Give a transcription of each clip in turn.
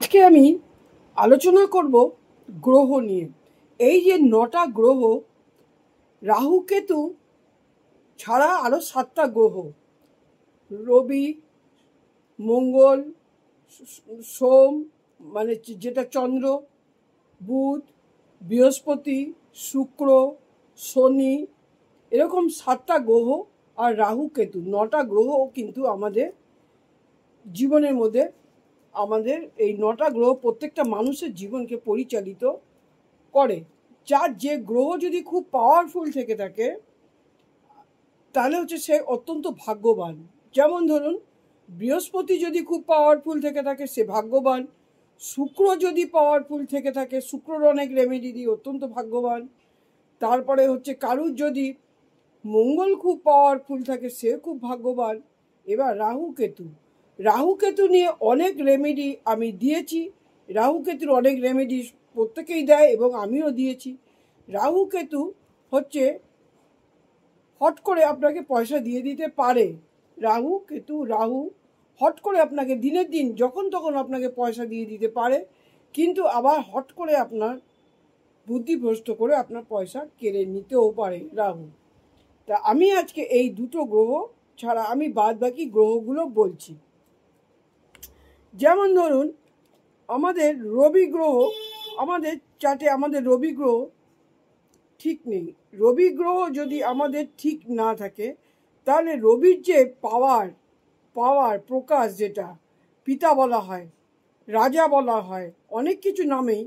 আজকে আমি আলোচনা করব গ্রহ নিয়ে। এই যে 9টা গ্রহ, রাহু কেতু ছাড়া আরো 7টা গ্রহ, রবি, মঙ্গল, সোম মানে যেটা চন্দ্র, বুধ, বৃহস্পতি, শুক্র, শনি, এরকম 7টা গ্রহ আর রাহু কেতু 9টা গ্রহ কিন্তু আমাদের জীবনের মধ্যে, আমাদের এই 9টা গ্রহ প্রত্যেকটা মানুষের জীবনকে পরিচালিত করে। যার যে গ্রহ যদি খুব পাওয়ারফুল থেকে থাকে তাহলে হচ্ছে সে অত্যন্ত ভাগ্যবান। যেমন ধরুন, বৃহস্পতি যদি খুব পাওয়ারফুল থেকে থাকে সে ভাগ্যবান। শুক্র যদি পাওয়ারফুল থেকে থাকে, শুক্রর অনেক রেমেডি দিয়ে অত্যন্ত ভাগ্যবান। তারপরে হচ্ছে কারুর যদি মঙ্গল খুব পাওয়ারফুল থাকে সে খুব ভাগ্যবান। এবার রাহু কেতু, রাহু কেতু নিয়ে অনেক রেমেডি আমি দিয়েছি। রাহু কেতুর অনেক রেমেডি প্রত্যেকেই দেয় এবং আমিও দিয়েছি। রাহু কেতু হচ্ছে হট করে আপনাকে পয়সা দিয়ে দিতে পারে। রাহু কেতু, রাহু হট করে আপনাকে দিনের দিন যখন তখন আপনাকে পয়সা দিয়ে দিতে পারে, কিন্তু আবার হট করে আপনার বুদ্ধিভ্রষ্ট করে আপনার পয়সা কেড়ে নিতেও পারে রাহু। তা আমি আজকে এই দুটো গ্রহ ছাড়া আমি বাদ বাকি গ্রহগুলো বলছি। যেমন ধরুন, আমাদের রবি গ্রহ, আমাদের চার্টে আমাদের রবি গ্রহ ঠিক নেই। রবি গ্রহ যদি আমাদের ঠিক না থাকে তাহলে রবির যে পাওয়ার প্রকাশ, যেটা পিতা বলা হয়, রাজা বলা হয়, অনেক কিছু নামেই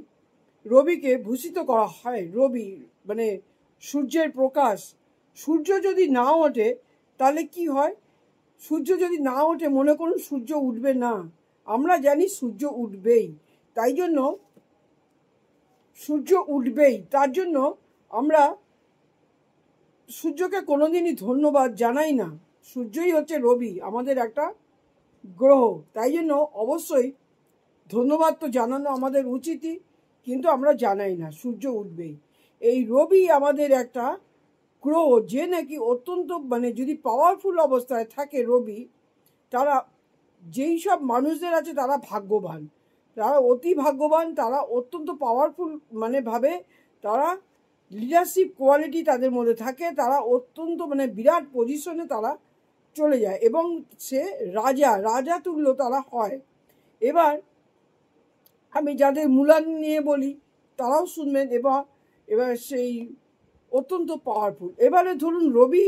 রবিকে ভূষিত করা হয়। রবি মানে সূর্যের প্রকাশ। সূর্য যদি না ওঠে তাহলে কি হয়? সূর্য যদি না ওঠে, মনে করুন সূর্য উঠবে না, আমরা জানি সূর্য উঠবেই, তাই জন্য সূর্য উঠবেই, তার জন্য আমরা সূর্যকে কোনোদিনই ধন্যবাদ জানাই না। সূর্যই হচ্ছে রবি, আমাদের একটা গ্রহ, তাই জন্য অবশ্যই ধন্যবাদ তো জানানো আমাদের উচিতই, কিন্তু আমরা জানাই না সূর্য উঠবেই। এই রবি আমাদের একটা গ্রহ যে নাকি অত্যন্ত মানে যদি পাওয়ারফুল অবস্থায় থাকে রবি, তারা যেই সব মানুষদের আছে তারা ভাগ্যবান, তারা অতি ভাগ্যবান, তারা অত্যন্ত পাওয়ারফুল মানে ভাবে, তারা লিডারশিপ কোয়ালিটি তাদের মধ্যে থাকে, তারা অত্যন্ত মানে বিরাট পজিশনে তারা চলে যায় এবং সে রাজা তুল্য তারা হয়। এবার আমি যাদের মূলান নিয়ে বলি তারাও শুনবেন। এবার সেই অত্যন্ত পাওয়ারফুল। এবারে ধরুন রবি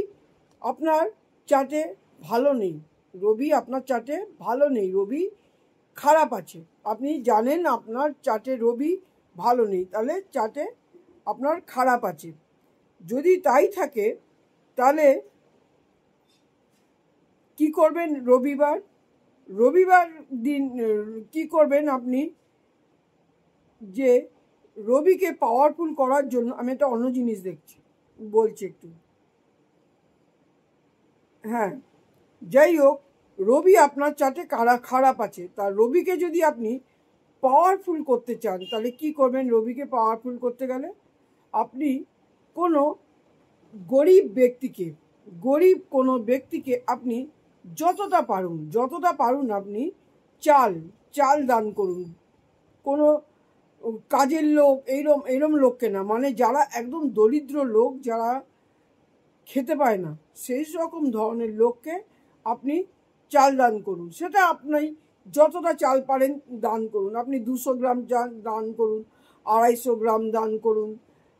আপনার চার্টে ভালো নেই, রবি আপনার চার্টে ভালো নেই, রবি খারাপ আছে, আপনি জানেন আপনার চার্টে রবি ভালো নেই, তাহলে চার্টে আপনার খারাপ আছে। যদি তাই থাকে তাহলে কি করবেন? রবিবার দিন কি করবেন আপনি? যে রবিকে পাওয়ারফুল করার জন্য আমি একটা অন্য জিনিস বলছি একটু। হ্যাঁ, যাই হোক, রবি আপনার চার্টে খারাপ আছে, তার রবিকে যদি আপনি পাওয়ারফুল করতে চান তাহলে কি করবেন? রবিকে পাওয়ারফুল করতে গেলে আপনি কোনো গরিব কোনো ব্যক্তিকে আপনি যতটা পারুন আপনি চাল দান করুন। কোনো কাজের লোক এইরম লোককে না, মানে যারা একদম দরিদ্র লোক, যারা খেতে পায় না, সেই রকম ধরনের লোককে আপনি চাল দান করুন। সেটা আপনি যতটা চাল পারেন দান করুন। আপনি 200 গ্রাম চাল দান করুন, 250 গ্রাম দান করুন,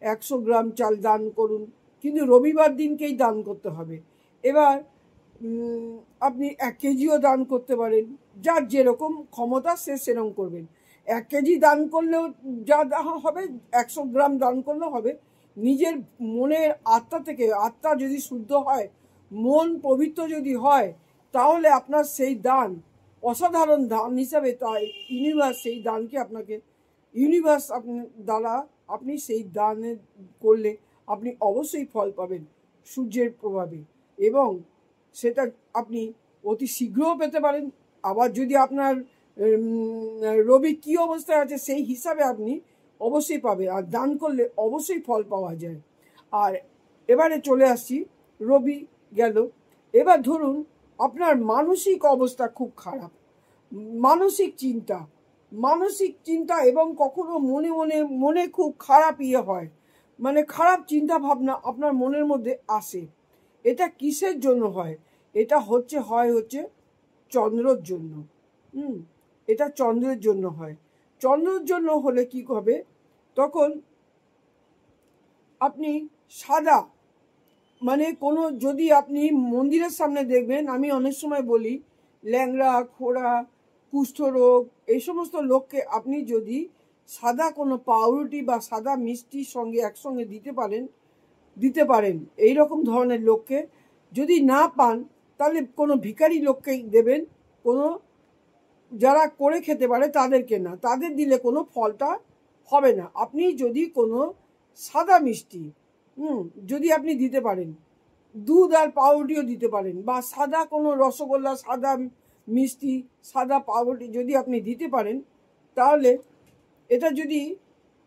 100 গ্রাম চাল দান করুন, কিন্তু রবিবার দিনকেই দান করতে হবে। এবার আপনি 1 কেজিও দান করতে পারেন, যার যেরকম ক্ষমতা সে সেরকম করবেন। 1 কেজি দান করলেও যা হবে, 100 গ্রাম দান করলেও হবে। নিজের মনের আত্মা থেকে, আত্মা যদি শুদ্ধ হয়, মন পবিত্র যদি হয়, তাহলে আপনার সেই দান অসাধারণ দান হিসাবে তাই ইউনিভার্স সেই দানকে আপনাকে, ইউনিভার্স দ্বারা আপনি সেই দানে করলে আপনি অবশ্যই ফল পাবেন সূর্যের প্রভাবে, এবং সেটা আপনি অতি শীঘ্রও পেতে পারেন। আবার যদি আপনার রবি কী অবস্থায় আছে সেই হিসাবে আপনি অবশ্যই পাবে, আর দান করলে অবশ্যই ফল পাওয়া যায়। আর এবারে চলে আসছি, রবি গেল। এবার ধরুন আপনার মানসিক অবস্থা খুব খারাপ, মানসিক চিন্তা, মানসিক চিন্তা এবং কখনো মনে মনে মনে খুব খারাপ হয়, মানে খারাপ চিন্তা ভাবনা আপনার মনের মধ্যে আসে। এটা কিসের জন্য হয়? এটা হচ্ছে চন্দ্রর জন্য। এটা চন্দ্রের জন্য হয়। চন্দ্রের জন্য হলে কি হবে, তখন আপনি সাদা, মানে কোনো, যদি আপনি মন্দিরের সামনে দেখবেন, আমি অনেক সময় বলি ল্যাংড়া, খোড়া, কুষ্ঠরোগ এই সমস্ত লোককে আপনি যদি সাদা কোনো পাউরুটি বা সাদা মিষ্টির সঙ্গে একসঙ্গে দিতে পারেন এই রকম ধরনের লোককে। যদি না পান তাহলে কোনো ভিখারি লোককেই দেবেন, কোনো যারা করে খেতে পারে তাদেরকে না, তাদের দিলে কোনো ফলটা হবে না। আপনি যদি কোনো সাদা মিষ্টি যদি আপনি দিতে পারেন, দুধ আর পাউরুটিও দিতে পারেন, বা সাদা কোনো রসগোল্লা, সাদা মিষ্টি, সাদা পাউরুটি যদি আপনি দিতে পারেন, তাহলে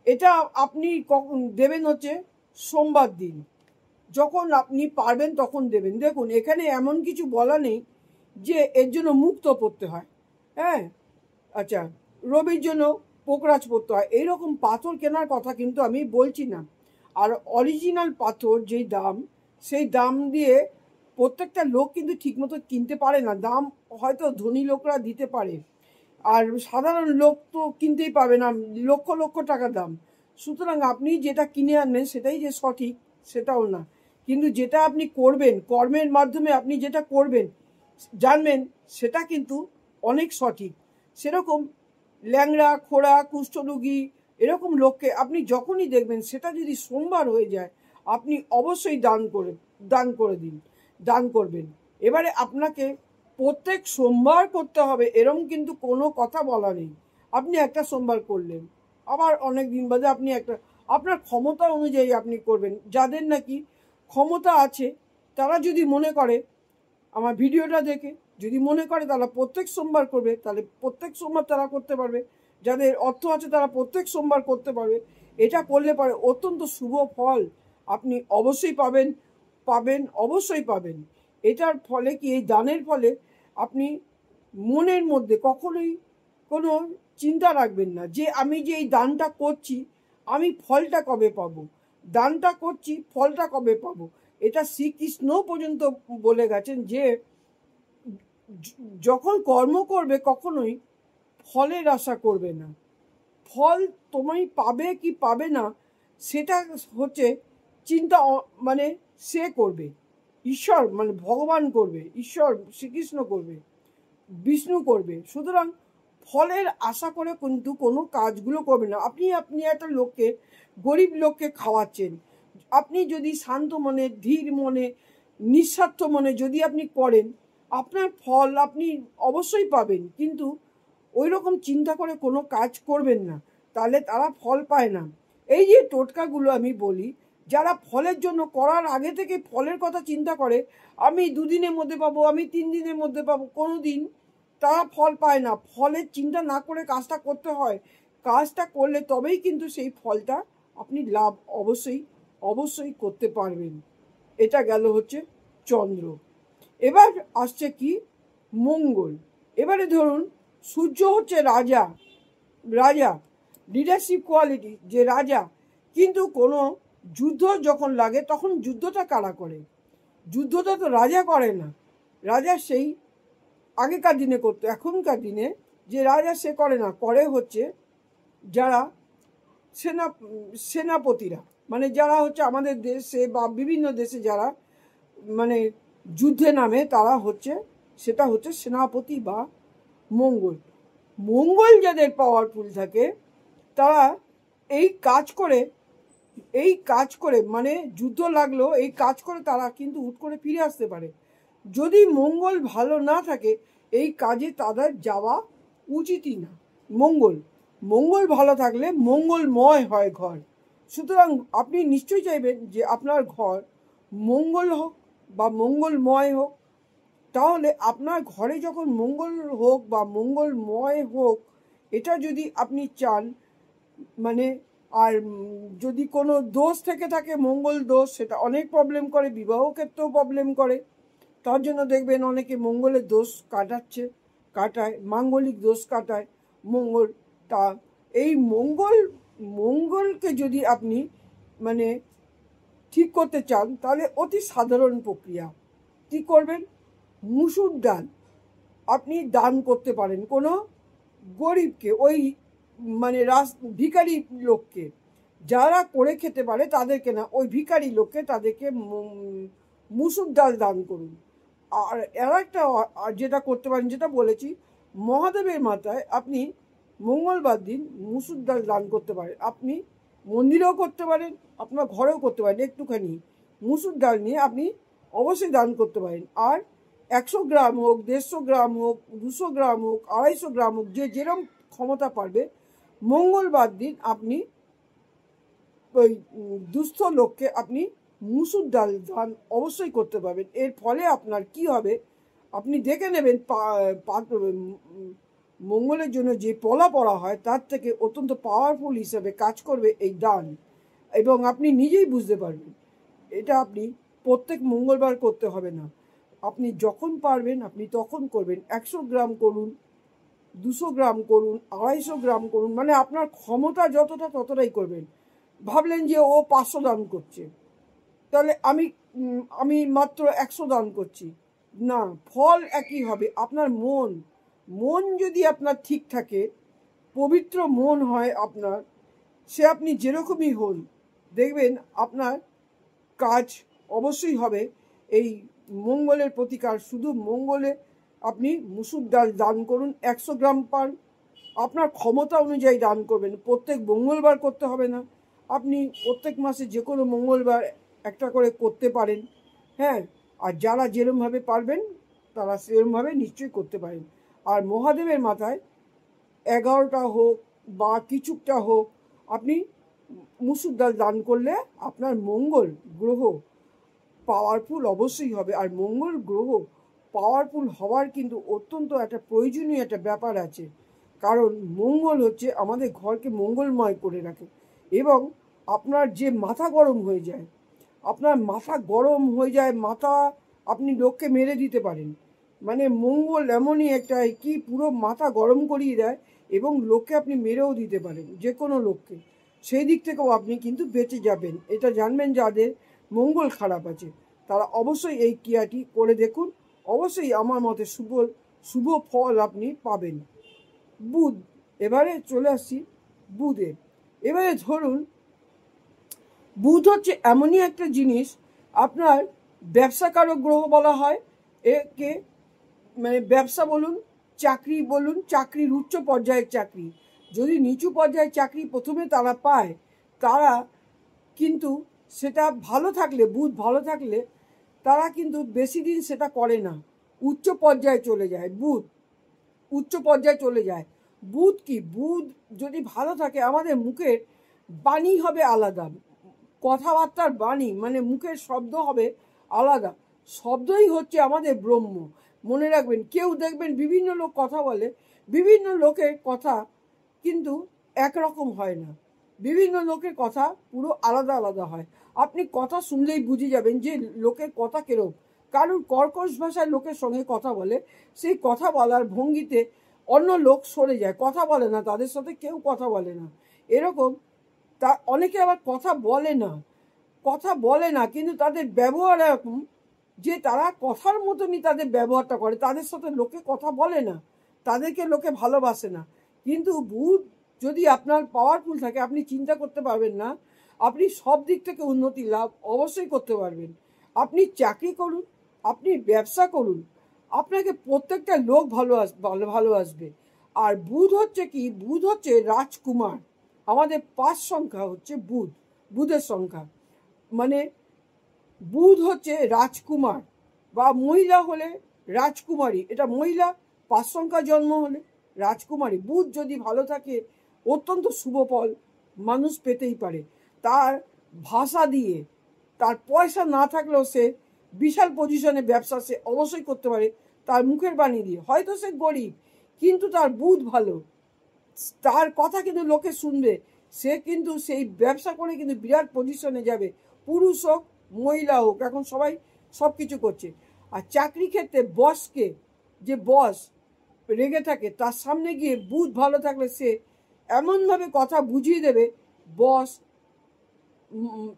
এটা আপনি দেবেন হচ্ছে সোমবার দিন, যখন আপনি পারবেন তখন দেবেন। দেখুন, এখানে এমন কিছু বলা নেই যে এর জন্য মুক্ত পড়তে হয়। হ্যাঁ, আচ্ছা, রবির জন্য পোকরাজ পড়তে হয়, এইরকম পাথর কেনার কথা কিন্তু আমি বলছি না। আর অরিজিনাল পাথর যেই দাম, সেই দাম দিয়ে প্রত্যেকটা লোক কিন্তু ঠিকমতো কিনতে পারে না। দাম হয়তো ধনী লোকরা দিতে পারে, আর সাধারণ লোক তো কিনতেই পাবে না, লক্ষ লক্ষ টাকা দাম। সুতরাং আপনি যেটা কিনে আনবেন সেটাই যে সঠিক সেটাও না, কিন্তু যেটা আপনি করবেন, কর্মের মাধ্যমে আপনি যেটা করবেন জানবেন, সেটা কিন্তু অনেক সঠিক। সেরকম ল্যাংড়া, খোড়া, কুষ্ঠরোগী এরকম লোককে আপনি যখনই দেখবেন, সেটা যদি সোমবার হয়ে যায়, আপনি অবশ্যই দান করবেন। এবারে আপনাকে প্রত্যেক সোমবার করতে হবে এরকম কিন্তু কোনো কথা বলা নেই। আপনি একটা সোমবার করলেন, আবার অনেক দিন বাদে আপনি আপনার ক্ষমতা অনুযায়ী আপনি করবেন। যাদের নাকি ক্ষমতা আছে তারা যদি মনে করে, আমার ভিডিওটা দেখে যদি মনে করে তারা প্রত্যেক সোমবার করবে, তাহলে প্রত্যেক সোমবার তারা করতে পারবে। যাদের অর্থ আছে তারা প্রত্যেক সোমবার করতে পারবে। এটা করলে পরে অত্যন্ত শুভ ফল আপনি অবশ্যই অবশ্যই পাবেন। এটার ফলে কি, এই দানের ফলে আপনি মনের মধ্যে কখনোই কোনো চিন্তা রাখবেন না যে আমি যে এই দানটা করছি আমি ফলটা কবে পাবো, দানটা করছি ফলটা কবে পাবো। এটা শ্রীকৃষ্ণ পর্যন্ত বলে গেছেন যে যখন কর্ম করবে কখনোই ফলের আশা করবে না। ফল তুমি পাবে কি পাবে না সেটা হচ্ছে চিন্তা, মানে সে করবে, ঈশ্বর মানে ভগবান করবে, ঈশ্বর শ্রীকৃষ্ণ করবে, বিষ্ণু করবে। সুতরাং ফলের আশা করে কিন্তু কোনো কাজগুলো করবে না। আপনি একটা লোককে, গরিব লোককে খাওয়াচ্ছেন, আপনি যদি শান্ত মনে, ধীর মনে, নিঃস্বার্থ মনে যদি আপনি করেন, আপনার ফল আপনি অবশ্যই পাবেন। কিন্তু ওই রকম চিন্তা করে কোনো কাজ করবেন না, তাহলে তারা ফল পায় না। এই যে টোটকাগুলো আমি বলি, যারা ফলের জন্য করার আগে থেকে ফলের কথা চিন্তা করে, আমি 2 দিনের মধ্যে পাবো, আমি 3 দিনের মধ্যে পাবো, কোনো দিন তারা ফল পায় না। ফলের চিন্তা না করে কাজটা করতে হয়, কাজটা করলে তবেই কিন্তু সেই ফলটা আপনি লাভ অবশ্যই করতে পারবেন। এটা গেল হচ্ছে চন্দ্র। এবার আসছে কি, মঙ্গল। এবারে ধরুন সূর্য হচ্ছে রাজা, লিডারশিপ কোয়ালিটি, যে রাজা, কিন্তু কোনো যুদ্ধ যখন লাগে তখন যুদ্ধটা কারা করে? যুদ্ধটা তো রাজা করে না, রাজা সেই আগেকার দিনে করতো, এখনকার দিনে যে রাজা সে করে না, করে হচ্ছে যারা সেনাপতিরা, মানে যারা হচ্ছে আমাদের দেশে বা বিভিন্ন দেশে যারা মানে যুদ্ধে নামে, তারা সেটা হচ্ছে সেনাপতি বা মঙ্গল যাদের পাওয়ারফুল থাকে, তারা এই কাজ করে মানে যুদ্ধ লাগলো, এই কাজ করে তারা কিন্তু হুট করে ফিরে আসতে পারে। যদি মঙ্গল ভালো না থাকে এই কাজে তাদের যাওয়া উচিতই না। মঙ্গল ভালো থাকলে মঙ্গলময় হয় ঘর। সুতরাং আপনি নিশ্চয়ই চাইবেন যে আপনার ঘর মঙ্গল হোক বা মঙ্গলময় হোক। তাহলে আপনার ঘরে যখন মঙ্গল হোক বা মঙ্গলময় হোক, এটা যদি আপনি চান, মানে আর যদি কোনো দোষ থেকে থাকে, মঙ্গল দোষ, সেটা অনেক প্রবলেম করে, বিবাহ ক্ষেত্রেও প্রবলেম করে। তার জন্য দেখবেন অনেকে মঙ্গলের দোষ কাটায়, মাঙ্গলিক দোষ কাটায়, মঙ্গল তা এই মঙ্গলকে যদি আপনি মানে ঠিক করতে চান তাহলে অতি সাধারণ প্রক্রিয়া। কি করবেন? মুসুর ডাল আপনি দান করতে পারেন কোনো গরিবকে, ওই মানে ভিখারি লোককে, যারা করে খেতে পারে তাদেরকে না, ওই ভিখারি লোককে, তাদেরকে মুসুর ডাল দান করুন। আর একটা যেটা করতে পারেন, যেটা বলেছি, মহাদেবের মাথায় আপনি মঙ্গলবার দিন মুসুর ডাল দান করতে পারেন। আপনি মন্দিরেও করতে পারেন, আপনার ঘরেও করতে পারেন। একটুখানি মুসুর ডাল নিয়ে আপনি অবশ্যই দান করতে পারেন। আর 100 গ্রাম হোক, 150 গ্রাম হোক, 200 গ্রাম হোক, 250 গ্রাম হোক, যে যেরকম ক্ষমতা পারবে, মঙ্গলবার দিন আপনি ওই দুস্থ লোককে আপনি মুসুর ডাল দান অবশ্যই করতে পারবেন। এর ফলে আপনার কি হবে আপনি দেখে নেবেন। মঙ্গলের জন্য যে পলা পড়া হয় তার থেকে অত্যন্ত পাওয়ারফুল হিসেবে কাজ করবে এই দান, এবং আপনি নিজেই বুঝতে পারবেন। এটা আপনি প্রত্যেক মঙ্গলবার করতে হবে না, আপনি যখন পারবেন আপনি তখন করবেন। 100 গ্রাম করুন, 200 গ্রাম করুন, 250 গ্রাম করুন, মানে আপনার ক্ষমতা যতটা ততটাই করবেন। ভাবলেন যে ও 500 দান করছে, তাহলে আমি মাত্র 100 দান করছি না, ফল একই হবে। আপনার মন যদি আপনার ঠিক থাকে, পবিত্র মন হয় আপনার, সে আপনি যেরকমই হন দেখবেন আপনার কাজ অবশ্যই হবে। এই মঙ্গলের প্রতিকার শুধু মঙ্গলে আপনি মুসুর ডাল দান করুন, 100 গ্রাম পান, আপনার ক্ষমতা অনুযায়ী দান করবেন। প্রত্যেক মঙ্গলবার করতে হবে না, আপনি প্রত্যেক মাসে যে কোনো মঙ্গলবার একটা করে করতে পারেন। হ্যাঁ, আর যারা যেরমভাবে পারবেন তারা সেরমভাবে নিশ্চয়ই করতে পারেন। আর মহাদেবের মাথায় 11টা হোক বা কিছুটা হোক আপনি মুসুর ডাল দান করলে আপনার মঙ্গল গ্রহ পাওয়ারফুল অবশ্যই হবে। আর মঙ্গল গ্রহ পাওয়ারফুল হওয়ার কিন্তু অত্যন্ত একটা প্রয়োজনীয় একটা ব্যাপার আছে, কারণ মঙ্গল হচ্ছে আমাদের ঘরকে মঙ্গলময় করে রাখে। এবং আপনার যে মাথা গরম হয়ে যায়, মাথা আপনি লোককে মেরে দিতে পারেন। মানে মঙ্গল এমনই একটা কি পুরো মাথা গরম করিয়ে দেয়, এবং লোককে আপনি মেরেও দিতে পারেন, যে কোনো লোককে। সেই দিক থেকেও আপনি কিন্তু বেঁচে যাবেন। এটা জানবেন, যাদের মঙ্গল খারাপ আছে তারা অবশ্যই এই ক্রিয়াটি করে দেখুন, অবশ্যই আমার মতে শুভ ফল আপনি পাবেন। বুধ, এবারে চলে আসছি বুধে। এবারে ধরুন, বুধ হচ্ছে এমনই একটা জিনিস, আপনার ব্যবসাকারক গ্রহ বলা হয় একে। মানে ব্যবসা বলুন, চাকরি বলুন, চাকরির উচ্চ পর্যায়ের চাকরি, যদি নিচু পর্যায়ের চাকরি প্রথমে তারা পায়, তারা কিন্তু সেটা ভালো থাকলে, বুধ ভালো থাকলে তারা কিন্তু বেশি দিন সেটা করে না, উচ্চ পর্যায়ে চলে যায়। বুধ উচ্চ পর্যায়ে চলে যায়। বুধ যদি ভালো থাকে, আমাদের মুখের বাণী হবে আলাদা, কথাবার্তার বাণী মানে মুখের শব্দ হবে আলাদা। শব্দই হচ্ছে আমাদের ব্রহ্ম। মনে রাখবেন, কেউ দেখবেন বিভিন্ন লোক কথা বলে, বিভিন্ন লোকের কথা কিন্তু একরকম হয় না, বিভিন্ন লোকের কথা পুরো আলাদা আলাদা হয়। আপনি কথা শুনলেই বুঝে যাবেন যে লোকের কথা কেরম। কারণ কর্কশ ভাষায় লোকের সঙ্গে কথা বলে, সেই কথা বলার ভঙ্গিতে অন্য লোক সরে যায়, কথা বলে না, তাদের সাথে কেউ কথা বলে না। এরকম অনেকে আবার কথা বলে না কিন্তু তাদের ব্যবহার এরকম যে তারা কথার মতনই তাদের ব্যবহারটা করে, তাদের সাথে লোকে কথা বলে না, তাদেরকে লোকে ভালোবাসে না। কিন্তু বুধ যদি আপনার পাওয়ারফুল থাকে, আপনি চিন্তা করতে পারবেন না, আপনি সব দিক থেকে উন্নতি লাভ অবশ্যই করতে পারবেন। আপনি চাকরি করুন, আপনি ব্যবসা করুন, আপনাকে প্রত্যেকটা লোক ভালোবাসবে। আর বুধ হচ্ছে কি, বুধ হচ্ছে রাজকুমার। আমাদের 5 সংখ্যা হচ্ছে বুধের সংখ্যা, মানে বুধ হচ্ছে রাজকুমার, বা মহিলা হলে রাজকুমারী, এটা মহিলা, 5 সংখ্যা জন্ম হলে রাজকুমারী। বুধ যদি ভালো থাকে অত্যন্ত শুভ ফল মানুষ পেতেই পারে। তার ভাষা দিয়ে, তার পয়সা না থাকলেও সে বিশাল পজিশনে ব্যবসা সে অবশ্যই করতে পারে তার মুখের বাণী দিয়ে। হয়তো সে গরিব কিন্তু তার বুধ ভালো, তার কথা কিন্তু লোকে শুনবে, সে কিন্তু সেই ব্যবসা করে কিন্তু বিরাট পজিশনে যাবে, পুরুষ হোক মহিলা হোক, এখন সবাই সব কিছু করছে। আর চাকরি ক্ষেত্রে বস রেগে থাকে, তার সামনে গিয়ে বুধ ভালো থাকলে সে এমনভাবে কথা বুঝিয়ে দেবে বস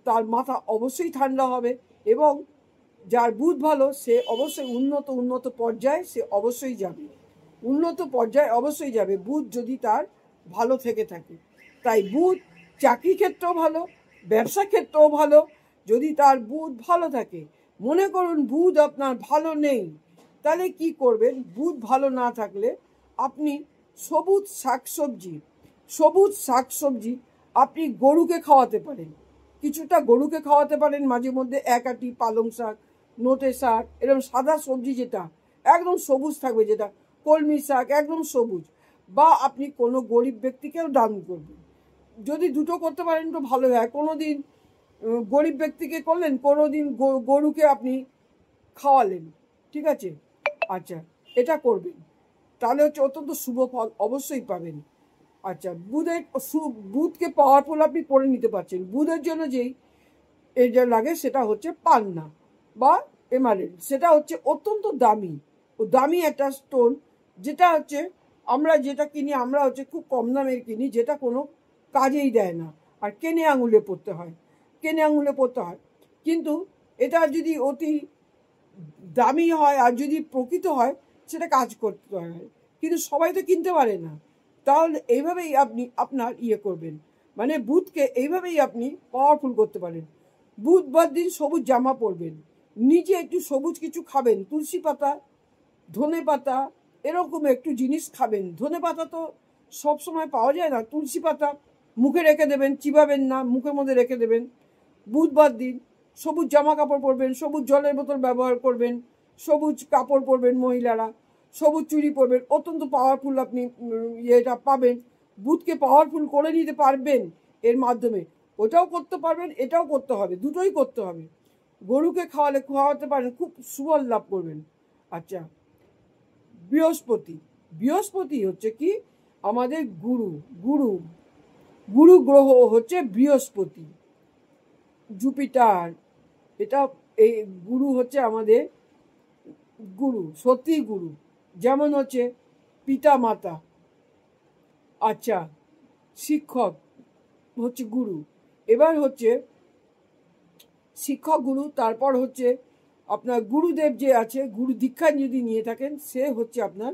তার মাথা অবশ্যই ঠান্ডা হবে, এবং যার বুধ ভালো সে অবশ্যই উন্নত পর্যায়ে সে অবশ্যই যাবে, উন্নত পর্যায়ে অবশ্যই যাবে বুধ যদি তার ভালো থেকে থাকে। তাই বুধ চাকরি ক্ষেত্রেও ভালো, ব্যবসা ক্ষেত্রেও ভালো যদি তার বুধ ভালো থাকে। মনে করুন বুধ আপনার ভালো নেই, তাহলে কি করবেন? বুধ ভালো না থাকলে আপনি সবুজ শাকসবজি আপনি গরুকে খাওয়াতে পারেন, কিছুটা গরুকে খাওয়াতে পারেন মাঝে মধ্যে, এক আটি পালং শাক, নোটে শাক, এরকম সাদা সবজি যেটা একদম সবুজ থাকবে, যেটা কলমি শাক একদম সবুজ, বা আপনি কোনো গরিব ব্যক্তিকেও দান করবেন। যদি দুটো করতে পারেন তো ভালো হয়। কোনো দিন গরিব ব্যক্তিকে করলেন, কোনো দিন গরুকে আপনি খাওয়ালেন, ঠিক আছে? আচ্ছা, এটা করবেন, তাহলে হচ্ছে অত্যন্ত শুভ ফল অবশ্যই পাবেন। আচ্ছা, বুধকে পাওয়ারফুল আপনি করে নিতে পারছেন। বুধের জন্য যেই যা লাগে সেটা হচ্ছে পান্না বা এমারেল্ড, সেটা হচ্ছে অত্যন্ত দামি একটা স্টোন, যেটা হচ্ছে আমরা যেটা কিনি আমরা হচ্ছে খুব কম দামের কিনি, যেটা কোনো কাজেই দেয় না, আর কেনে আঙুলে পড়তে হয়। কিন্তু এটা যদি অতি দামি হয় আর যদি প্রকৃত হয় সেটা কাজ করতে হয়, কিন্তু সবাই তো কিনতে পারে না। তাহলে এইভাবেই আপনি আপনার করবেন, মানে বুধকে এইভাবেই আপনি পাওয়ারফুল করতে পারেন। বুধবার দিন সবুজ জামা পরবেন, নিজে একটু সবুজ কিছু খাবেন, তুলসী পাতা, ধনে পাতা, এরকম একটু জিনিস খাবেন। ধনে পাতা তো সব সময় পাওয়া যায় না, তুলসী পাতা মুখে রেখে দেবেন, চিবাবেন না, মুখের মধ্যে রেখে দেবেন। বুধবার দিন সবুজ জামা কাপড় পরবেন, সবুজ জলের বোতল ব্যবহার করবেন, সবুজ কাপড় পরবেন, মহিলারা সবুজ চুড়ি পরবেন, অত্যন্ত পাওয়ারফুল আপনি এটা পাবেন। বুধকে পাওয়ারফুল করে নিতে পারবেন এর মাধ্যমে, ওটাও করতে পারবেন, এটাও করতে হবে, দুটোই করতে হবে। গরুকে খাওয়াতে পারেন, খুব সুফল লাভ করবেন। আচ্ছা, বৃহস্পতি হচ্ছে কি আমাদের গুরু গ্রহ হচ্ছে বৃহস্পতি, জুপিটার, এটা এই গুরু হচ্ছে আমাদের সত্যি গুরু, যেমন হচ্ছে পিতা মাতা, আচ্ছা শিক্ষক হচ্ছে গুরু, এবার হচ্ছে শিক্ষক গুরু, তারপর হচ্ছে আপনার গুরুদেব যে আছে, গুরু দীক্ষা যদি নিয়ে থাকেন সে হচ্ছে আপনার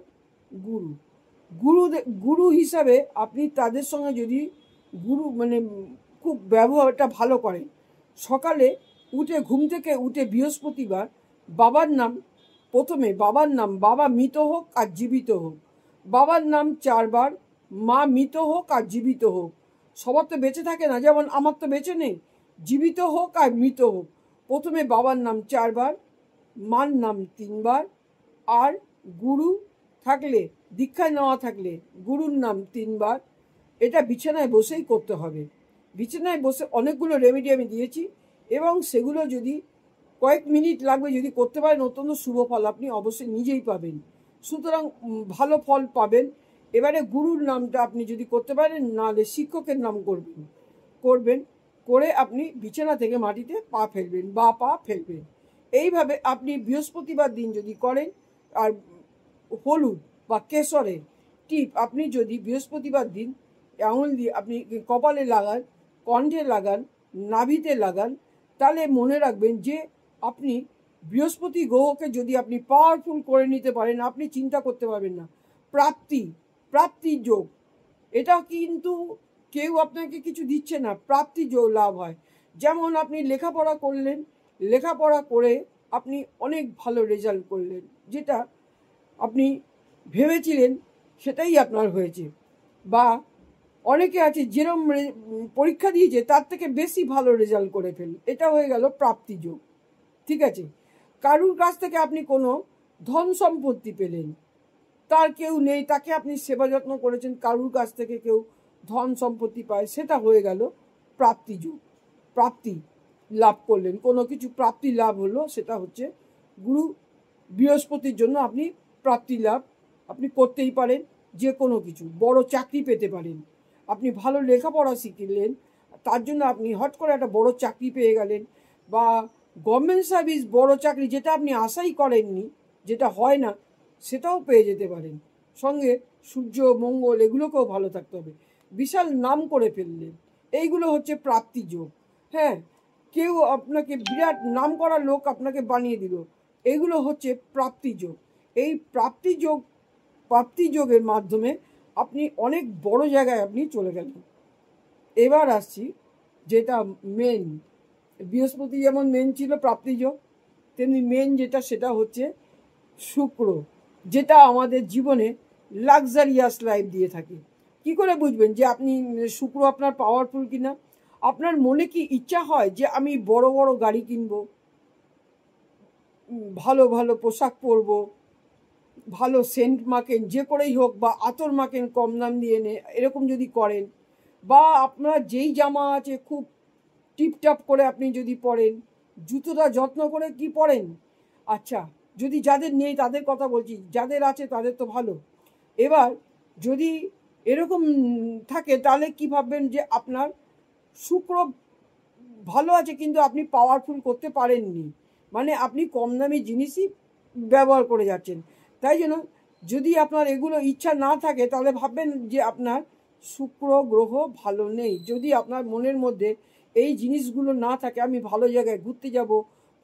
গুরু হিসাবে আপনি তাদের সঙ্গে যদি মানে খুব ব্যবহারটা ভালো করেন, সকালে ঘুম থেকে উঠে বৃহস্পতিবার বাবার নাম বাবা মৃত হোক আর জীবিত হোক, বাবার নাম 4 বার, মা মৃত হোক আর জীবিত হোক, সবার তো বেঁচে থাকে না, যেমন আমার তো বেঁচে নেই, জীবিত হোক আর মৃত হোক, প্রথমে বাবার নাম 4 বার, মার নাম 3 বার, আর গুরু থাকলে, দীক্ষা নেওয়া থাকলে গুরুর নাম 3 বার। এটা বিছানায় বসেই করতে হবে। বিছানায় বসে অনেকগুলো রেমেডি আমি দিয়েছি, এবং সেগুলো যদি কয়েক মিনিট লাগবে, যদি করতে পারেন অত্যন্ত শুভ ফল আপনি অবশ্যই নিজেই পাবেন। সুতরাং ভালো ফল পাবেন। এবারে গুরুর নামটা আপনি যদি করতে পারেন, নাহলে শিক্ষকের নাম করবেন, করে আপনি বিছানা থেকে মাটিতে পা ফেলবেন। এইভাবে আপনি বৃহস্পতিবার দিন যদি করেন, আর হলুদ বা কেশরের টিপ আপনি যদি বৃহস্পতিবার দিন আঙুল দিয়ে আপনি কপালে লাগান, কণ্ঠে লাগান, নাভিতে লাগান, তাহলে মনে রাখবেন যে আপনি বৃহস্পতি গ্রহকে যদি আপনি পাওয়ারফুল করে নিতে পারেন, আপনি চিন্তা করতে পারবেন না। প্রাপ্তি যোগ, এটা কিন্তু কেউ আপনাকে কিছু দিচ্ছে না, প্রাপ্তি যোগ লাভ হয়। যেমন আপনি লেখাপড়া করে আপনি অনেক ভালো রেজাল্ট করলেন, যেটা আপনি ভেবেছিলেন সেটাই আপনার হয়েছে, বা অনেকে আছে যেরকম পরীক্ষা দিয়েছে তার থেকে বেশি ভালো রেজাল্ট করে ফেলে, এটা হয়ে গেল প্রাপ্তি যোগ, ঠিক আছে? কারুর কাছ থেকে আপনি কোনো ধন সম্পত্তি পেলেন, তার কেউ নেই, তাকে আপনি সেবা যত্ন করেছেন, কারুর কাছ থেকে কেউ ধন সম্পত্তি পায়, সেটা হয়ে গেল প্রাপ্তি যোগ, প্রাপ্তি লাভ করলেন, কোনো কিছু প্রাপ্তি লাভ হলো, সেটা হচ্ছে বৃহস্পতির জন্য আপনি প্রাপ্তি লাভ আপনি করতেই পারেন। যে কোনো কিছু, বড় চাকরি পেতে পারেন, আপনি ভালো লেখাপড়া শিখলেন, তার জন্য আপনি হট করে একটা বড় চাকরি পেয়ে গেলেন, বা গভর্নমেন্ট সার্ভিস বড় চাকরি যেটা আপনি আশাই করেননি, যেটা হয় না, সেটাও পেয়ে যেতে পারেন। সঙ্গে সূর্য মঙ্গল এগুলোকেও ভালো থাকতে হবে। বিশাল নাম করে ফেললেন। এইগুলো হচ্ছে প্রাপ্তি যোগ। হ্যাঁ, কেউ আপনাকে বিরাট নাম করা লোক আপনাকে বানিয়ে দিল, এগুলো হচ্ছে প্রাপ্তি যোগ। এই প্রাপ্তি যোগের মাধ্যমে আপনি অনেক বড় জায়গায় আপনি চলে গেলেন। এবার আসছি যেটা মেন, বৃহস্পতি যেমন মেন ছিল প্রাপ্তি যোগ, তেমনি মেন যেটা সেটা হচ্ছে শুক্র, যেটা আমাদের জীবনে লাক্সারিয়াস লাইফ দিয়ে থাকে। কি করে বুঝবেন যে আপনি শুক্র আপনার পাওয়ারফুল কিনা? আপনার মনে কি ইচ্ছা হয় যে আমি বড় বড় গাড়ি কিনবো, ভালো ভালো পোশাক পরবো, ভালো সেন্ট মাখেন, যে করেই হোক, বা আতর মাখেন কম দাম দিয়ে এনে, এরকম যদি করেন, বা আপনার যেই জামা আছে খুব টিপটাপ করে আপনি যদি পরেন, জুতোটা যত্ন করে কি পরেন? আচ্ছা, যদি যাদের নেই তাদের কথা বলছি, যাদের আছে তাদের তো ভালো। এবার যদি এরকম থাকে তাহলে কি ভাববেন যে আপনার শুক্র ভালো আছে কিন্তু আপনি পাওয়ারফুল করতে পারেননি, মানে আপনি কম দামি জিনিসই ব্যবহার করে যাচ্ছেন। তাই জন্য যদি আপনার এগুলো ইচ্ছা না থাকে তাহলে ভাববেন যে আপনার শুক্র গ্রহ ভালো নেই। যদি আপনার মনের মধ্যে এই জিনিসগুলো না থাকে, আমি ভালো জায়গায় ঘুরতে যাব,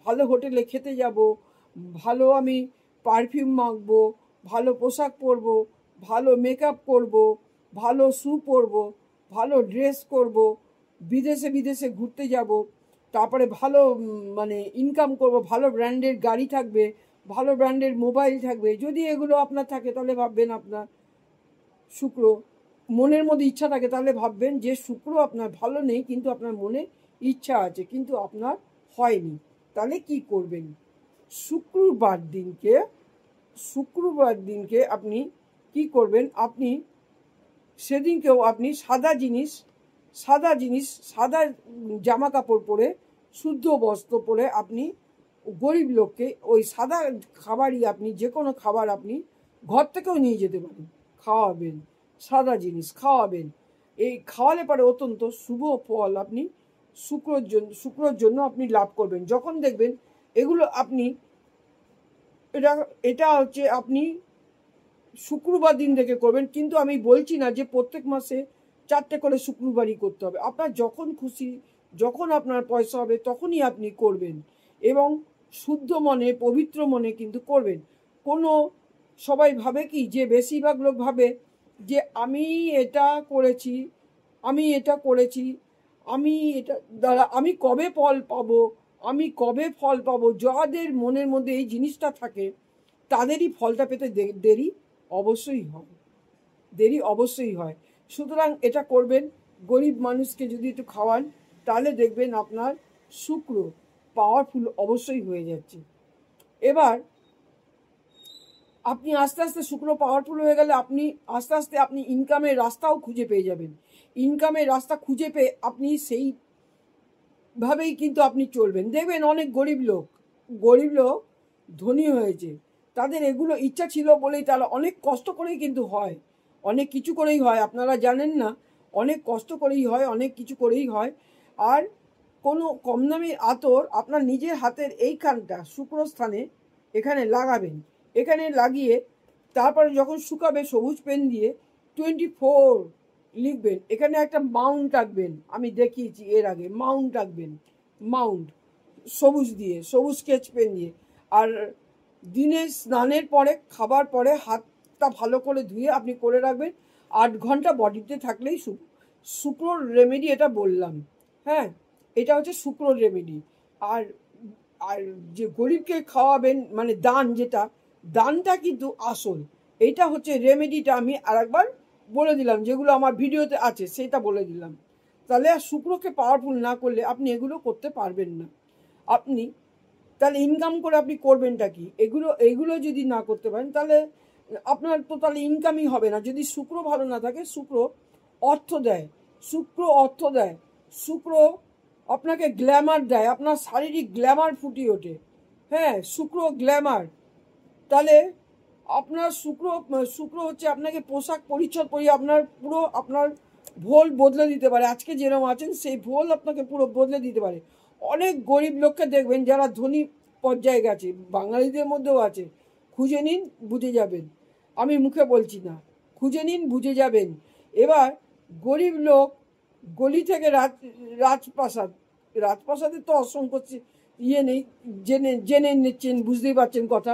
ভালো হোটেলে খেতে যাব, ভালো আমি পারফিউম মাখবো, ভালো পোশাক পরবো, ভালো মেকআপ করব, ভালো শ্যু পরবো, ভালো ড্রেস করব, বিদেশে বিদেশে ঘুরতে যাব, তারপরে ভালো মানে ইনকাম করব, ভালো ব্র্যান্ডের গাড়ি থাকবে, ভালো ব্র্যান্ডের মোবাইল থাকবে, যদি এগুলো আপনার থাকে তাহলে ভাববেন আপনার শুক্র, মনের মধ্যে ইচ্ছা থাকে তাহলে ভাববেন যে শুক্র আপনার ভালো নেই, কিন্তু আপনার মনে ইচ্ছা আছে কিন্তু আপনার হয়নি। তাহলে কি করবেন? শুক্রবার দিনকে আপনি কি করবেন? আপনি সেদিনকেও আপনি সাদা জামা কাপড় পরে, শুদ্ধ বস্ত্র পরে আপনি গরিব লোককে ওই সাদা খাবারই, আপনি যে কোনো খাবার আপনি ঘর থেকেও নিয়ে যেতে পারেন, খাওয়াবেন, সাদা জিনিস খাওয়াবেন। এই খাওয়ালে পরে অত্যন্ত শুভ ফল আপনি শুক্রর জন্য আপনি লাভ করবেন। যখন দেখবেন এগুলো আপনি এটা হচ্ছে আপনি শুক্রবার দিন থেকে করবেন, কিন্তু আমি বলছি না যে প্রত্যেক মাসে 4টে করে শুক্রবারই করতে হবে। আপনার যখন খুশি, যখন আপনার পয়সা হবে তখনই আপনি করবেন, এবং শুদ্ধ মনে পবিত্র মনে কিন্তু করবেন। সবাই ভাবে কি যে বেশিরভাগ লোক ভাবে যে আমি এটা করেছি, আমি এটা দ্বারা আমি কবে ফল পাবো। যাদের মনের মধ্যে এই জিনিসটা থাকে তাদেরই ফলটা পেতে দেরি অবশ্যই হয়। সুতরাং এটা করবেন, গরিব মানুষকে যদি একটু খাওয়ান তাহলে দেখবেন আপনার শুক্র পাওয়ারফুল অবশ্যই হয়ে যাচ্ছে। এবার আপনি আস্তে আস্তে শুক্র পাওয়ারফুল হয়ে গেলে আপনি আস্তে আস্তে আপনি ইনকামের রাস্তাও খুঁজে পেয়ে যাবেন। ইনকামের রাস্তা খুঁজে পেয়ে আপনি সেইভাবেই কিন্তু আপনি চলবেন। দেখবেন অনেক গরিব লোক ধনী হয়েছে, তাদের এগুলো ইচ্ছা ছিল বলেই তারা অনেক কষ্ট করেই কিন্তু হয়, অনেক কিছু করেই হয়, আপনারা জানেন না, অনেক কষ্ট করেই হয়, অনেক কিছু করেই হয়। আর কোনো কম দামি আতর আপনার নিজের হাতের এইখানটা শুক্রস্থানে এখানে লাগাবেন, এখানে লাগিয়ে তারপরে যখন শুকাবে সবুজ পেন দিয়ে 24 লিখবেন, এখানে একটা মাউন্ট আঁকবেন, আমি দেখিয়েছি এর আগে, মাউন্ট আঁকবেন, সবুজ স্কেচ পেন দিয়ে। আর দিনে স্নানের পরে, খাবার পরে হাতটা ভালো করে ধুয়ে আপনি করে রাখবেন, 8 ঘন্টা বডিতে থাকলেই শুক্রর রেমেডি এটা বললাম। হ্যাঁ, এটা হচ্ছে শুক্রর রেমেডি। আর যে গরিবকে খাওয়াবেন মানে দানটা কিন্তু আসল। এটা হচ্ছে রেমেডিটা, আমি আরেকবার বলে দিলাম, যেগুলো আমার ভিডিওতে আছে সেটা বলে দিলাম। তাহলে আর শুক্রকে পাওয়ারফুল না করলে আপনি এগুলো করতে পারবেন না। আপনি তাহলে ইনকাম করে আপনি করবেনটা কি? এগুলো যদি না করতে পারেন তাহলে আপনার তো তাহলে ইনকামই হবে না। যদি শুক্র ভালো না থাকে, শুক্র অর্থ দেয়, শুক্র আপনাকে গ্ল্যামার দেয়, আপনার শারীরিক গ্ল্যামার ফুটিয়ে ওঠে। হ্যাঁ, শুক্র গ্ল্যামার। তাহলে আপনার শুক্র হচ্ছে আপনাকে পোশাক পরিচ্ছদ পরিয়ে আপনার ভোল বদলে দিতে পারে। আজকে যেরকম আছেন সেই ভোল আপনাকে পুরো বদলে দিতে পারে। অনেক গরিব লোককে দেখবেন যারা ধনী পর্যায়ে গেছে, বাঙালিদের মধ্যেও আছে, খুঁজে নিন বুঝে যাবেন, আমি মুখে বলছি না, খুঁজে নিন বুঝে যাবেন। এবার গরিব লোক গলি থেকে রাজপ্রাসাদ, রাজপ্রাসাদে তো অসংখ্য ইয়ে নেই, জেনে জেনে নিচ্ছেন, বুঝতেই পারছেন কথা।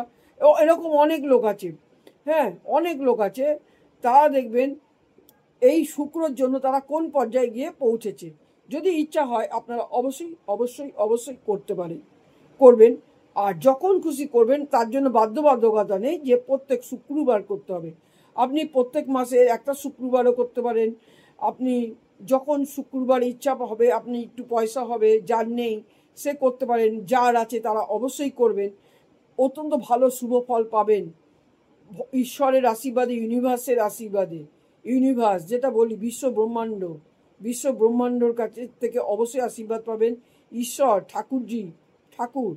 এরকম অনেক লোক আছে, হ্যাঁ অনেক লোক আছে, তারা দেখবেন এই শুক্রর জন্য তারা কোন পর্যায়ে গিয়ে পৌঁছেছে। যদি ইচ্ছা হয় আপনারা অবশ্যই অবশ্যই অবশ্যই করবেন। আর যখন খুশি করবেন, তার জন্য বাধ্যবাধকতা নেই যে প্রত্যেক শুক্রবার করতে হবে। আপনি প্রত্যেক মাসে একটা শুক্রবারও করতে পারেন। আপনি যখন শুক্রবার ইচ্ছা হবে, আপনি একটু পয়সা হবে, যার নেই সে করতে পারেন, যার আছে তারা অবশ্যই করবেন, অত্যন্ত ভালো শুভ ফল পাবেন ঈশ্বরের আশীর্বাদে, ইউনিভার্সের আশীর্বাদে। ইউনিভার্স যেটা বলি, বিশ্ব ব্রহ্মাণ্ডর কাছে থেকে অবশ্যই আশীর্বাদ পাবেন। ঈশ্বর ঠাকুর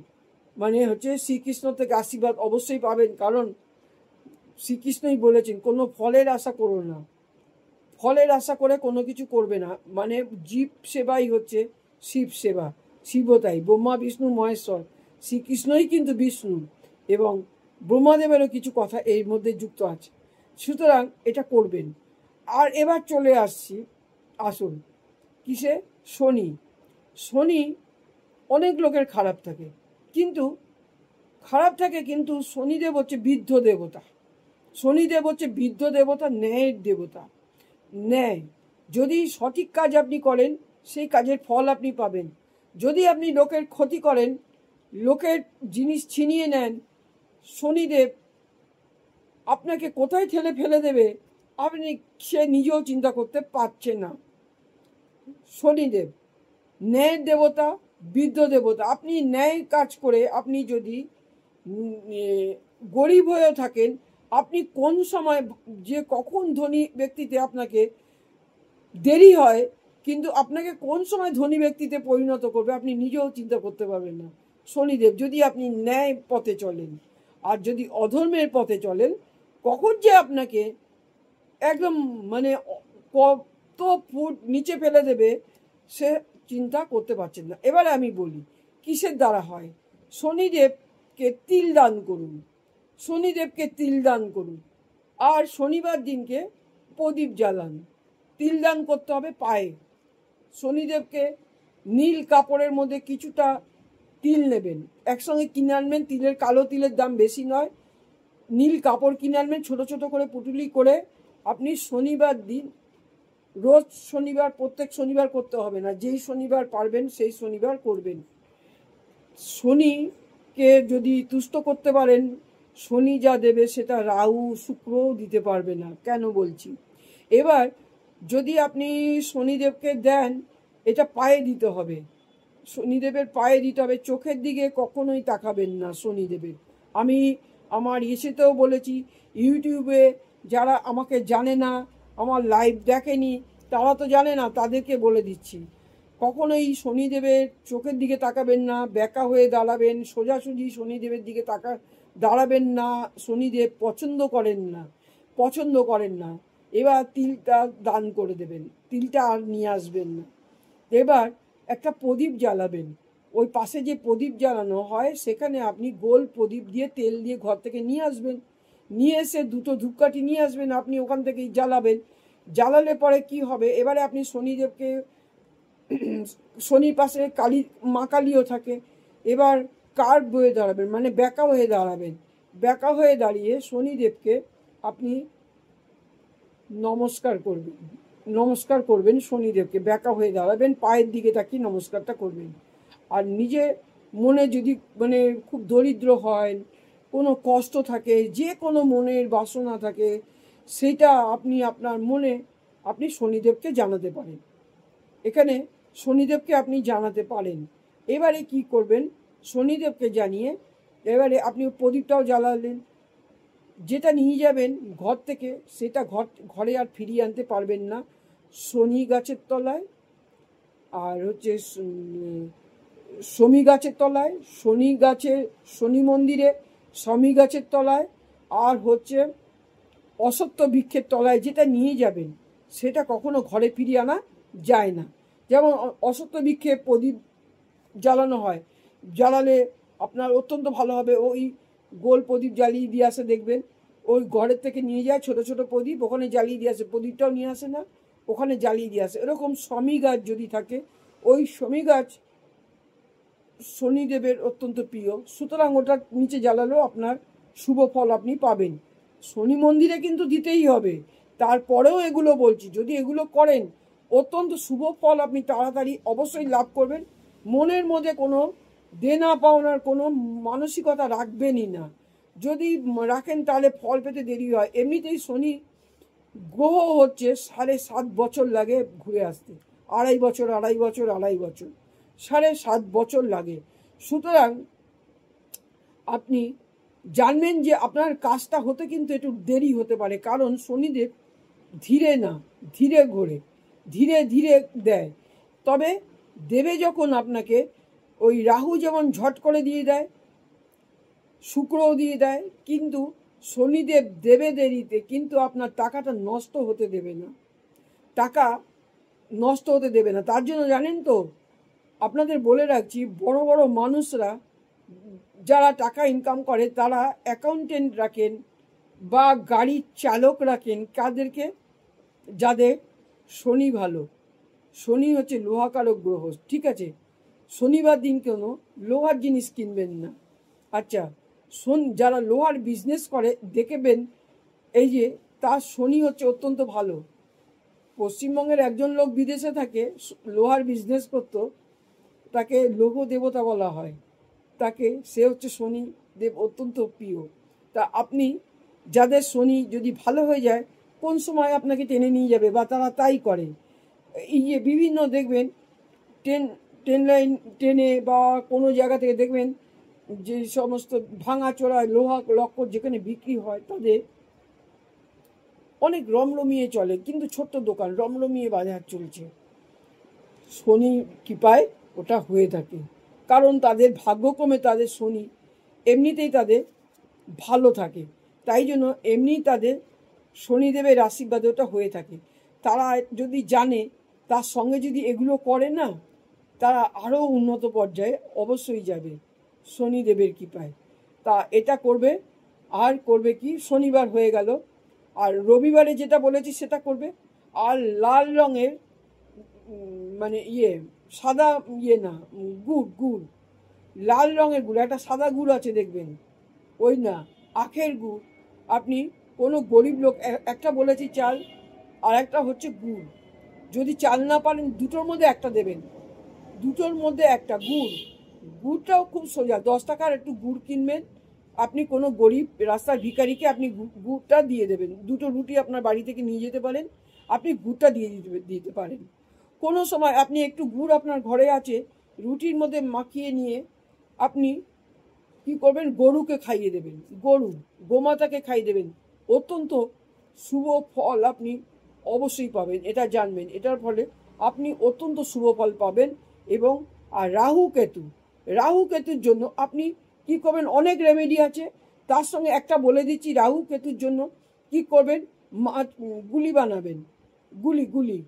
মানে হচ্ছে শ্রীকৃষ্ণ থেকে আশীর্বাদ অবশ্যই পাবেন, কারণ শ্রীকৃষ্ণই বলেছেন কোনো ফলের আশা করো না, ফলের আশা করে কোনো কিছু করবে না। মানে জীব সেবাই হচ্ছে শিব সেবা, শিবতাই ব্রহ্মা বিষ্ণু মহেশ্বর, শ্রীকৃষ্ণই কিন্তু বিষ্ণু, এবং ব্রহ্মাদেবেরও কিছু কথা এর মধ্যে যুক্ত আছে। সুতরাং এটা করবেন। আর এবার চলে আসুন কিসে? শনি অনেক লোকের খারাপ থাকে, কিন্তু শনিদেব হচ্ছে বৃদ্ধ দেবতা। শনিদেব হচ্ছে বৃদ্ধ দেবতা, ন্যায়ের দেবতা। ন্যায়, যদি সঠিক কাজ আপনি করেন সেই কাজের ফল আপনি পাবেন। যদি আপনি লোকের ক্ষতি করেন, লোকের জিনিস ছিনিয়ে নেন, শনিদেব আপনাকে কোথায় ঠেলে ফেলে দেবে আপনি সে নিজেও চিন্তা করতে পারছেন না। শনিদেব ন্যায়ের দেবতা, বৃদ্ধ দেবতা। আপনি ন্যায় কাজ করে আপনি যদি গরিব হয়ে থাকেন, আপনি কোন সময় যে কখন ধনী ব্যক্তিতে আপনাকে দেরি হয়, কিন্তু আপনাকে কোন সময় ধনী ব্যক্তিতে পরিণত করবে আপনি নিজেও চিন্তা করতে পারবেন না। শনিদেব, যদি আপনি ন্যায় পথে চলেন, আর যদি অধর্মের পথে চলেন, কখন যে আপনাকে একদম মানে কত ফুট নিচে ফেলে দেবে সে চিন্তা করতে পারছেন না। এবারে আমি বলি কিসের দ্বারা হয়। শনিদেবকে তিল দান করুন, শনিদেবকে তিল দান করুন, আর শনিবার দিনকে প্রদীপ জ্বালান। তিল দান করতে হবে পায়ে। শনিদেবকে নীল কাপড়ের মধ্যে কিছুটা তিল নেবেন, একসঙ্গে কিনে আনবেন, তিলের কালো তিলের দাম বেশি নয়, নীল কাপড় কিনে আনবেন, ছোটো ছোটো করে পুটুলি করে। আপনি শনিবার দিন, রোজ শনিবার, প্রত্যেক শনিবার করতে হবে না, যেই শনিবার পারবেন সেই শনিবার করবেন। শনিকে যদি তুষ্ট করতে পারেন, শনি যা দেবে সেটা রাহু শুক্রও দিতে পারবে না। কেন বলছি, এবার যদি আপনি শনিদেবকে দেন, এটা পায়ে দিতে হবে, শনিদেবের পায়ে দিতে হবে, চোখের দিকে কখনোই তাকাবেন না শনিদেবের। আমি আমার ইসেতেও বলেছি, ইউটিউবে যারা আমাকে জানে না, আমার লাইভ দেখেনি, তারা তো জানে না, তাদেরকে বলে দিচ্ছি, কখনোই শনিদেবের চোখের দিকে তাকাবেন না, বেঁকা হয়ে দাঁড়াবেন, সোজাসুজি শনিদেবের দিকে দাঁড়াবেন না। শনিদেব পছন্দ করেন না। এবার তিলটা দান করে দেবেন, তিলটা আর নিয়ে আসবেন না। এবার একটা প্রদীপ জ্বালাবেন, ওই পাশে যে প্রদীপ জ্বালানো হয় সেখানে আপনি গোল প্রদীপ দিয়ে তেল দিয়ে ঘর থেকে নিয়ে আসবেন, নিয়ে এসে দুটো ধূপকাঠি নিয়ে আসবেন, আপনি ওখান থেকেই জ্বালাবেন। জ্বালালে পরে কি হবে, এবারে আপনি শনিদেবকে, শনির পাশে মা কালীও থাকে, এবার কার্ভ হয়ে দাঁড়াবেন, মানে বেঁকা হয়ে দাঁড়াবেন। বেঁকা হয়ে দাঁড়িয়ে শনিদেবকে আপনি নমস্কার করবেন শনিদেবকে, বেঁকা হয়ে দাঁড়াবেন, পায়ের দিকে তাকিয়ে নমস্কারটা করবেন। আর নিজে মনে যদি মানে খুব দরিদ্র হয়, কোনো কষ্ট থাকে, যে কোনো মনের বাসনা থাকে, সেটা আপনার মনে আপনি শনিদেবকে জানাতে পারেন। এখানে শনিদেবকে আপনি জানাতে পারেন। এবারে কি করবেন, শনিদেবকে জানিয়ে এবারে আপনি প্রদীপটাও জ্বালালেন, যেটা নিয়ে যাবেন ঘর থেকে সেটা ঘরে আর ফিরিয়ে আনতে পারবেন না। শনি গাছের তলায়, আর হচ্ছে শমী গাছের তলায়, শনি মন্দিরে শমী গাছের তলায়, আর হচ্ছে অশ্বত্থ বৃক্ষের তলায় যেটা নিয়ে যাবেন সেটা কখনো ঘরে ফিরিয়ে আনা যায় না। যেমন অশ্বত্থ বৃক্ষে প্রদীপ জ্বালানো হয়, জ্বালালে আপনার অত্যন্ত ভালো হবে। ওই গোল প্রদীপ জ্বালিয়ে দিয়ে আসে, দেখবেন ওই ঘরের থেকে নিয়ে যায় ছোট ছোট প্রদীপ, ওখানে জ্বালিয়ে দিয়ে আসে, প্রদীপটাও নিয়ে আসে না, ওখানে জ্বালিয়ে দিয়ে আসে। এরকম শমী গাছ যদি থাকে, ওই শমী গাছ শনিদেবের অত্যন্ত প্রিয়, সুতরাং ওটার নিচে জ্বালালেও আপনার শুভ ফল আপনি পাবেন। শনি মন্দিরে কিন্তু দিতেই হবে। তারপরেও এগুলো বলছি, যদি এগুলো করেন অত্যন্ত শুভ ফল আপনি তাড়াতাড়ি অবশ্যই লাভ করবেন। মনের মধ্যে কোনো দেনা পাওনার কোনো মানসিকতা রাখবেনই না। যদি রাখেন তাহলে ফল পেতে দেরি হয়। এমনিতেই শনি গ্রহ হচ্ছে 7.5 বছর লাগে ঘুরে আসতে, 2.5 বছর 7.5 বছর লাগে। সুতরাং আপনি জানবেন যে আপনার কাজটা হতে কিন্তু একটু দেরি হতে পারে, কারণ শনিদেব ধীরে না, ধীরে ঘোরে, ধীরে ধীরে দেয়। তবে দেবে যখন আপনাকে, ওই রাহু যেমন ঝট করে দিয়ে দেয়, শুক্রও দিয়ে দেয়, কিন্তু শনিদেব দেবে দেরিতে, কিন্তু আপনার টাকাটা নষ্ট হতে দেবে না, টাকা নষ্ট হতে দেবে না। তার জন্য জানেন তো, আপনাদের বলে রাখছি, বড় বড় মানুষরা যারা টাকা ইনকাম করে তারা অ্যাকাউন্টেন্ট রাখেন বা গাড়ির চালক রাখেন। কাদেরকে? যাদের শনি ভালো। শনি হচ্ছে লোহাকারক গ্রহ, ঠিক আছে? শনিবার দিন কোনো লোহার জিনিস কিনবেন না। আচ্ছা, যারা লোহার বিজনেস করে দেখবেন এই যে তার শনি হচ্ছে অত্যন্ত ভালো। পশ্চিমবঙ্গের একজন লোক বিদেশে থাকে, লোহার বিজনেস করত, তাকে লৌহ দেবতা বলা হয় তাকে, সে হচ্ছে শনি দেব অত্যন্ত প্রিয়। তা আপনি যাদের শনি যদি ভালো হয়ে যায়, কোন সময় আপনাকে টেনে নিয়ে যাবে, বা তারা তাই করে। এই যে বিভিন্ন দেখবেন ট্রেন লাইন, ট্রেনে বা কোনো জায়গা থেকে দেখবেন যে সমস্ত ভাঙাচোরা লোহা লক্কর যেখানে বিক্রি হয়, তাদের অনেক রমরমিয়ে চলে, কিন্তু ছোট্ট দোকান, রমরমিয়ে বাজার চলছে। শনি কৃপায় ওটা হয়ে থাকে, কারণ তাদের ভাগ্যক্রমে তাদের শনি এমনিতেই তাদের ভালো থাকে, তাই জন্য এমনি তাদের শনিদেবের আশীর্বাদে ওটা হয়ে থাকে। তারা যদি জানে, তার সঙ্গে যদি এগুলো করে না, তারা আরও উন্নত পর্যায়ে অবশ্যই যাবে শনিদেবের কৃপায়। তা এটা করবে। আর করবে কি, শনিবার হয়ে গেল, আর রবিবারে যেটা বলেছি সেটা করবে। আর লাল রঙের মানে সাদা না, গুড়, লাল রঙের গুড়, একটা সাদা গুড় আছে দেখবেন, ওই না, আখের গুড়। আপনি কোনো গরিব লোক, একটা বলেছি চাল, আর একটা হচ্ছে গুড়। যদি চাল না পারেন, দুটোর মধ্যে একটা দেবেন, দুটোর মধ্যে একটা গুড়টাও খুব সোজা। 10 টাকার একটু গুড় কিনবেন, আপনি কোনো গরিব রাস্তার ভিখারিকে আপনি গুড়টা দিয়ে দেবেন। দুটো রুটি আপনার বাড়ি থেকে নিয়ে যেতে পারেন, আপনি গুড়টা দিয়ে দিতে পারেন। কোনো সময় আপনি একটু গুড় আপনার ঘরে আছে, রুটির মধ্যে মাখিয়ে নিয়ে আপনি কি করবেন, গরুকে খাইয়ে দেবেন, গোমাতাকে খাইয়ে দেবেন। অত্যন্ত শুভ ফল আপনি অবশ্যই পাবেন, এটা জানবেন। এটার ফলে আপনি অত্যন্ত শুভ ফল পাবেন। এবং আর রাহু কেতুর জন্য আপনি কি করবেন, অনেক রেমেডি আছে, তার সঙ্গে একটা বলে দিচ্ছি। রাহু কেতুর জন্য কি করবেন, গুলি বানাবেন, গুলি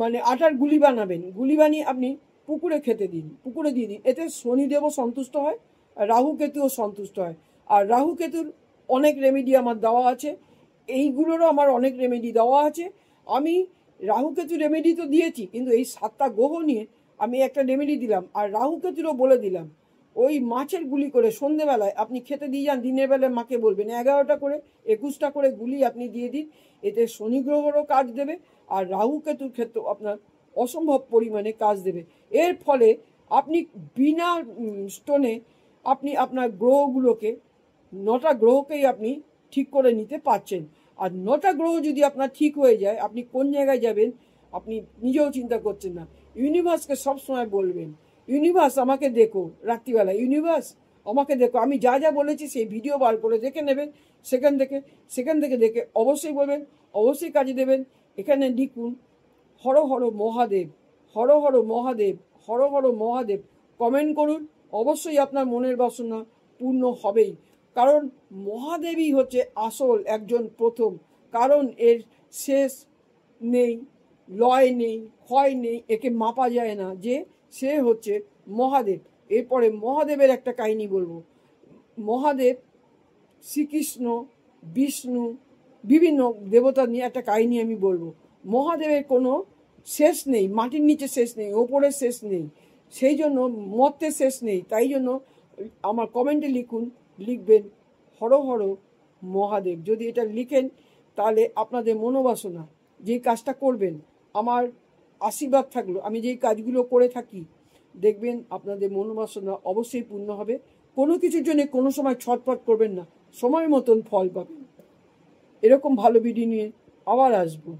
মানে আটার গুলি বানাবেন, গুলি বানিয়ে আপনি পুকুরে খেতে দিন, পুকুরে দিয়ে দিন। এতে শনিদেবও সন্তুষ্ট হয়, আর রাহু কেতুও সন্তুষ্ট হয়। আর রাহু কেতুর অনেক রেমেডি আমার দেওয়া আছে, এইগুলোরও আমার অনেক রেমেডি দেওয়া আছে। আমি রাহু কেতু রেমেডি তো দিয়েছি, কিন্তু এই 7টা গ্রহ নিয়ে আমি একটা রেমেডি দিলাম, আর রাহু কেতুরও বলে দিলাম। ওই মাছের গুলি করে সন্ধেবেলায় আপনি খেতে দিয়ে যান, দিনের বেলায় মাকে বলবেন 11টা করে 21টা করে গুলি আপনি দিয়ে দিন। এতে শনি গ্রহেরও কাজ দেবে, আর রাহু কেতুর ক্ষেত্রেও আপনার অসম্ভব পরিমাণে কাজ দেবে। এর ফলে আপনি বিনা স্টোনে আপনি আপনার গ্রহগুলোকে, 9টা গ্রহকেই আপনি ঠিক করে নিতে পারছেন। আর 9টা গ্রহ যদি আপনার ঠিক হয়ে যায়, আপনি কোন জায়গায় যাবেন আপনি নিজেও চিন্তা করছেন না। ইউনিভার্সকে সবসময় বলবেন, ইউনিভার্স আমাকে দেখো, রাত্রিবেলা ইউনিভার্স আমাকে দেখো। আমি যা যা বলেছি সেই ভিডিও বার করে দেখে নেবেন, সেখান থেকে দেখে অবশ্যই বলবেন, অবশ্যই কাজে দেবেন। এখানে লিখুন হর হর মহাদেব, হর হর মহাদেব, হর হর মহাদেব, কমেন্ট করুন। অবশ্যই আপনার মনের বাসনা পূর্ণ হবেই, কারণ মহাদেবই হচ্ছে আসল একজন প্রথম। কারণ এর শেষ নেই, লয় নেই, ক্ষয় নেই, একে মাপা যায় না, যে সে হচ্ছে মহাদেব। এরপরে মহাদেবের একটা কাহিনী বলবো। মহাদেব, শ্রীকৃষ্ণ, বিষ্ণু, বিভিন্ন দেবতা নিয়ে একটা কাহিনী আমি বলবো। মহাদেবের কোনো শেষ নেই, মাটির নিচে শেষ নেই, ওপরে শেষ নেই, সেই জন্য মর্তে শেষ নেই। তাই জন্য আমার কমেন্টে লিখবেন হর হর মহাদেব। যদি এটা লিখেন তাহলে আপনাদের মনোবাসনা যে কাজটা করবেন, আমার আশীর্বাদ থাকলো, আমি যেই কাজগুলো করে থাকি দেখবেন আপনাদের মনোবাসনা অবশ্যই পূর্ণ হবে। কোনো কিছুর জন্য কোনো সময় ছটফট করবেন না, সময় মতন ফল পাবেন। এরকম ভালো ভিডিও নিয়ে আবার আসবো।